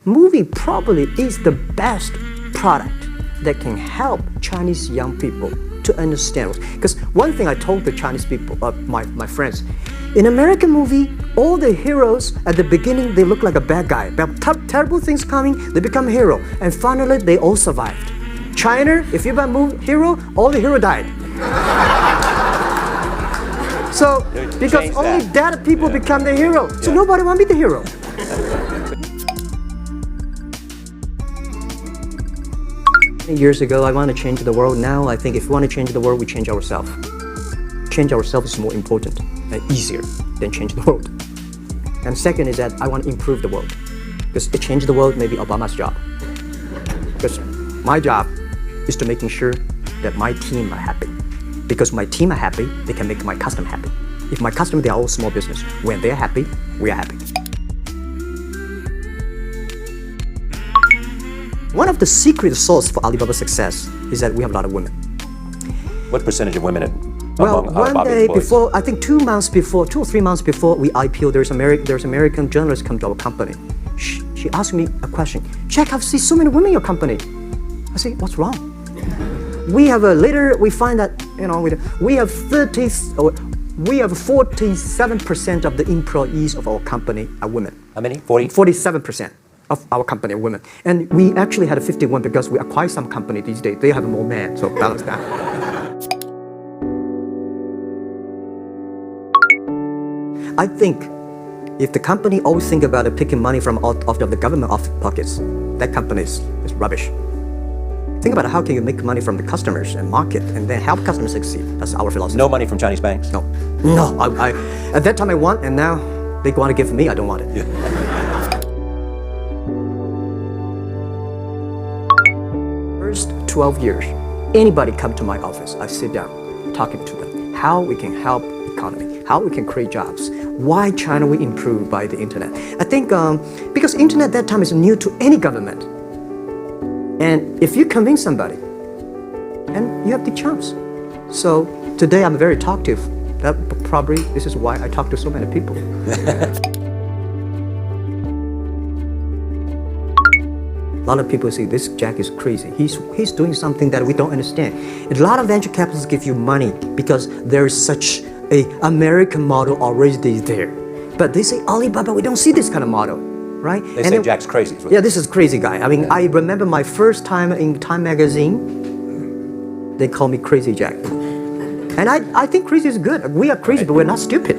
movie probably is the best product that can help Chinese young people to understand. Because one thing I told the Chinese people, my friends, in American movie, all the heroes at the beginning, they look like a bad guy. Terrible things coming, they become a hero. And finally, they all survived. China, if you're a hero, all the hero died. So, because only dead people become the hero. So nobody want to be the hero. Years ago, I want to change the world. Now, I think if we want to change the world, we change ourselves. Change ourselves is more important and easier than change the world. And second is that I want to improve the world. Because to change the world may be Obama's job. Because my job is to making sure that my team are happy. Because my team are happy, they can make my customer happy. If my customer, they are all small business. When they're happy, we are happy. One of the secret sauce for Alibaba's success is that we have a lot of women. What percentage of women well, among one day employees? before, I think 2 or 3 months before we IPO, there's American journalist come to our company. She asked me a question. Jack, I've seen so many women in your company. I say, what's wrong? We have later we find that we have 47% of the employees of our company are women. How many? 40? 47% of our company are women. And we actually had a 51 because we acquire some company these days. They have more men, so balance that. I think if the company always think about picking money from out of the government pockets, that company is rubbish. Think about how can you make money from the customers and market and then help customers succeed. That's our philosophy. No money from Chinese banks? No. I at that time I want, and now they want to give me, I don't want it. Yeah. First 12 years, anybody come to my office, I sit down, talking to them, how we can help economy, how we can create jobs, why China will improve by the internet. I think because internet at that time is new to any government. And if you convince somebody, and you have the chance. So today I'm very talkative. This is why I talk to so many people. A lot of people say this Jack is crazy. He's doing something that we don't understand. A lot of venture capitalists give you money because there is such a American model already there. But they say Alibaba, we don't see this kind of model, right? They say Jack's crazy. Yeah, this is crazy guy. I mean, I remember my first time in Time magazine, they call me Crazy Jack. And I think crazy is good. We are crazy, but we're not stupid.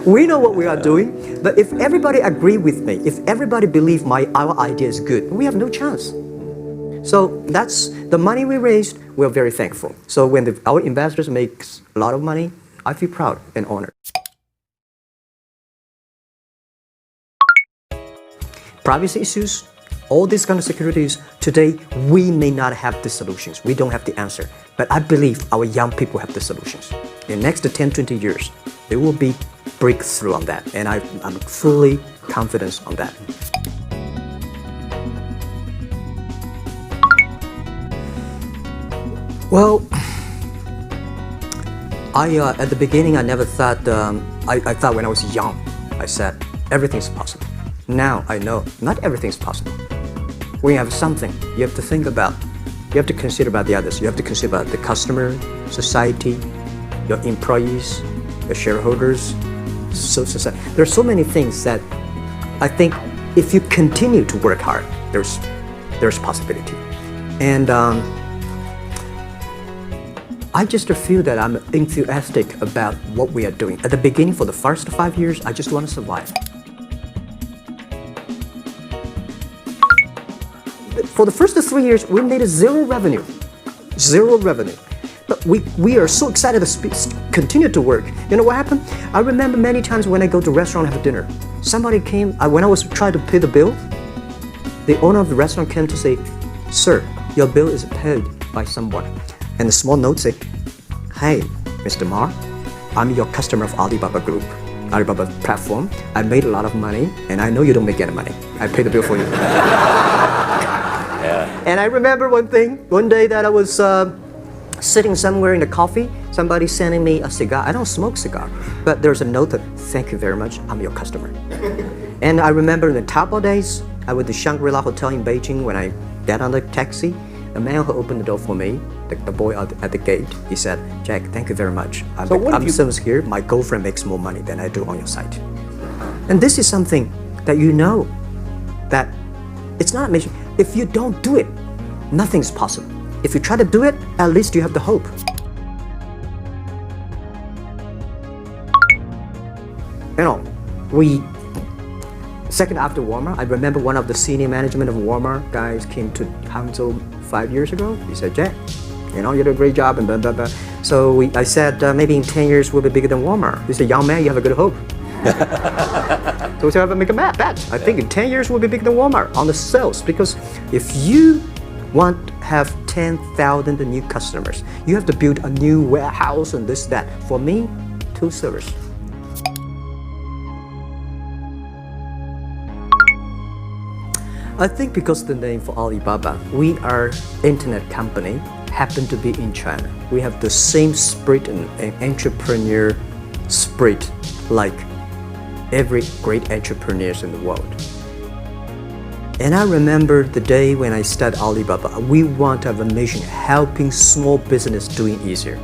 We know what we are doing, but if everybody agree with me, if everybody believe our idea is good, we have no chance. So that's the money we raised, we're very thankful. So when our investors make a lot of money, I feel proud and honored. Privacy issues, all these kind of securities, today we may not have the solutions. We don't have the answer. But I believe our young people have the solutions. In the next 10, 20 years, there will be breakthrough on that. And I'm fully confident on that. Well, at the beginning, I never thought, I thought when I was young, I said, everything's possible. Now I know not everything's possible. When you have something, you have to think about, you have to consider about the others. You have to consider about the customer, society, your employees, your shareholders, society. There are so many things that I think if you continue to work hard, there's possibility. And I just feel that I'm enthusiastic about what we are doing. At the beginning, for the first 5 years, I just want to survive. For the first 3 years, we made zero revenue. But we are so excited to continue to work. You know what happened? I remember many times when I go to restaurant have dinner, somebody came, when I was trying to pay the bill, the owner of the restaurant came to say, "Sir, your bill is paid by someone." And the small note say, "Hey, Mr. Ma, I'm your customer of Alibaba Group, Alibaba platform. I made a lot of money, and I know you don't make any money. I paid the bill for you." And I remember one day that I was sitting somewhere in the coffee, somebody sending me a cigar. I don't smoke cigar, but there's a note that, thank you very much, I'm your customer. And I remember in the Taobao days, I was at the Shangri-La Hotel in Beijing. When I get on the taxi, the man who opened the door for me, the boy at the gate, he said, Jack, thank you very much. I'm service here. My girlfriend makes more money than I do on your site. And this is something that you know that it's not amazing. If you don't do it, nothing's possible. If you try to do it, at least you have the hope. You know, second after Walmart, I remember one of the senior management of Walmart guys came to Hangzhou 5 years ago. He said, Jack, you know, you did a great job and blah, blah, blah. So I said, maybe in 10 years we'll be bigger than Walmart. He said, young man, you have a good hope. So we said, make a bet. I think in 10 years we'll be bigger than Walmart on the sales, because if you want to have 10,000 new customers, you have to build a new warehouse and this, that. For me, 2 servers. I think because the name for Alibaba, we are internet company, happen to be in China. We have the same spirit and entrepreneur spirit like every great entrepreneurs in the world. And I remember the day when I started Alibaba, we want to have a mission helping small business doing easier.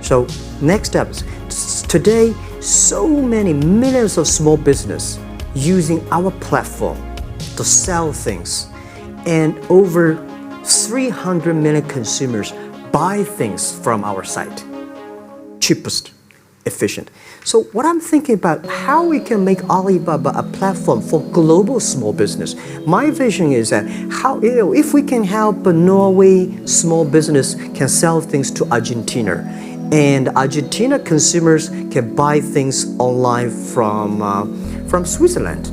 So next step is today, so many millions of small business using our platform to sell things, and over 300 million consumers buy things from our site. Cheapest, efficient. So what I'm thinking about, how we can make Alibaba a platform for global small business. My vision is that how, if we can help a Norway small business can sell things to Argentina, and Argentina consumers can buy things online from Switzerland.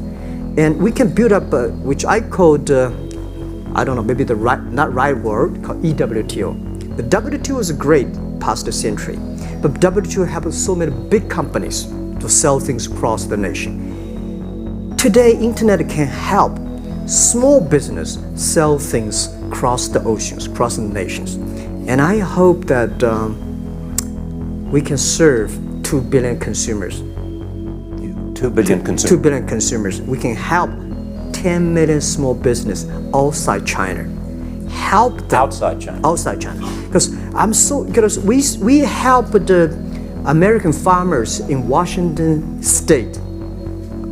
And we can build up, which I called, I don't know, maybe the not right word, called EWTO. The WTO is great past the century, but WTO helps so many big companies to sell things across the nation. Today, internet can help small business sell things across the oceans, across the nations. And I hope that we can serve 2 billion consumers. 2 billion consumers. 2 billion consumers. We can help 10 million small business outside China. Help them Outside China. Outside China. Because we help the American farmers in Washington State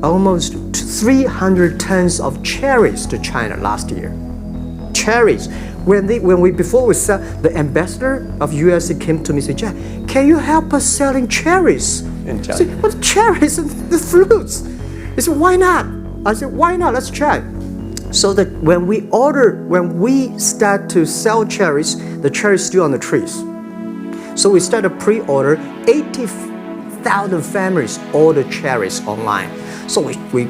almost 300 tons of cherries to China last year. Cherries. Before we sell, the ambassador of USA came to me and said, Jack, can you help us selling cherries? In China. I said, but cherries and the fruits. He said, why not? I said, why not? Let's try. So that when we start to sell cherries, the cherries still on the trees. So we start a pre-order, 80,000 families order cherries online. So we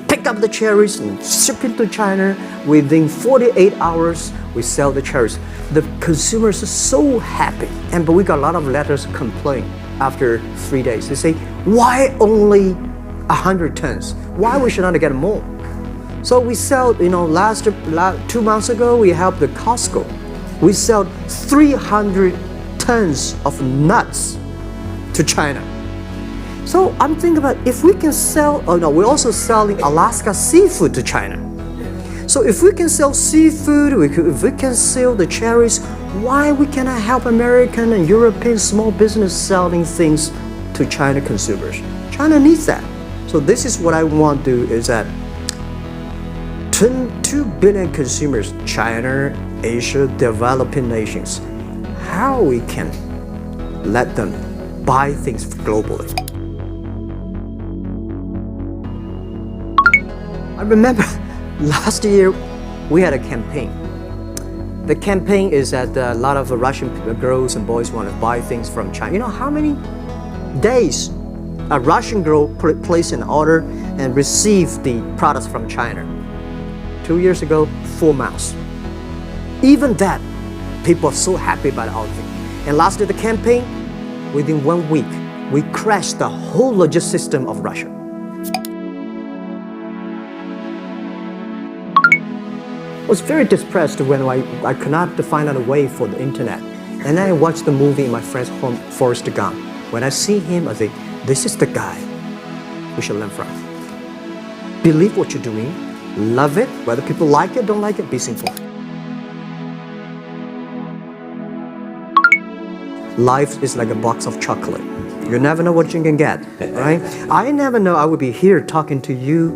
pick up the cherries and ship it to China. Within 48 hours, we sell the cherries. The consumers are so happy. But we got a lot of letters complaining after 3 days. They say, why only 100 tons? Why we should not get more? So we sell, last 2 months ago, we helped the Costco. We sell 300 tons of nuts to China. So I'm thinking about if we can sell, we're also selling Alaska seafood to China. So if we can sell seafood, if we can sell the cherries, why we cannot help American and European small business selling things to China consumers? China needs that. So this is what I want to do, is that 2 billion consumers, China, Asia, developing nations, how we can let them buy things globally. I remember last year we had a campaign. The campaign is that a lot of Russian girls and boys want to buy things from China. You know how many days a Russian girl placed an order and received the products from China? 2 years ago, 4 months. Even that, people are so happy about our thing. And last year, the campaign, within 1 week, we crashed the whole logistics system of Russia. I was very depressed when I could not find out a way for the internet. And then I watch the movie in my friend's home, Forrest Gump. When I see him, I think, this is the guy we should learn from. Believe what you're doing, love it, whether people like it, don't like it, be simple. Life is like a box of chocolate. You never know what you can get, right? I never know I would be here talking to you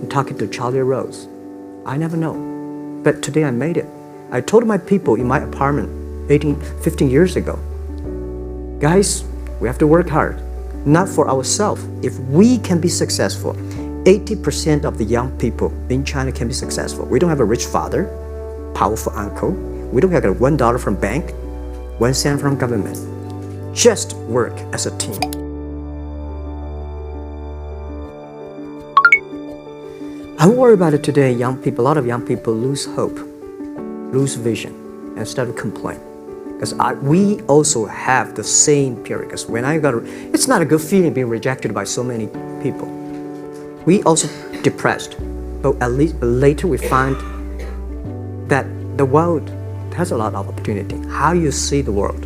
and talking to Charlie Rose. I never know. But today I made it. I told my people in my apartment 15 years ago, guys, we have to work hard, not for ourselves. If we can be successful, 80% of the young people in China can be successful. We don't have a rich father, powerful uncle. We don't have $1 from bank, 1 cent from government. Just work as a team. I worry about it today. Young people, a lot of young people lose hope, lose vision, and start to complain. Because we also have the same period. Because when it's not a good feeling being rejected by so many people. We also depressed, but at least later we find that the world has a lot of opportunity. How you see the world.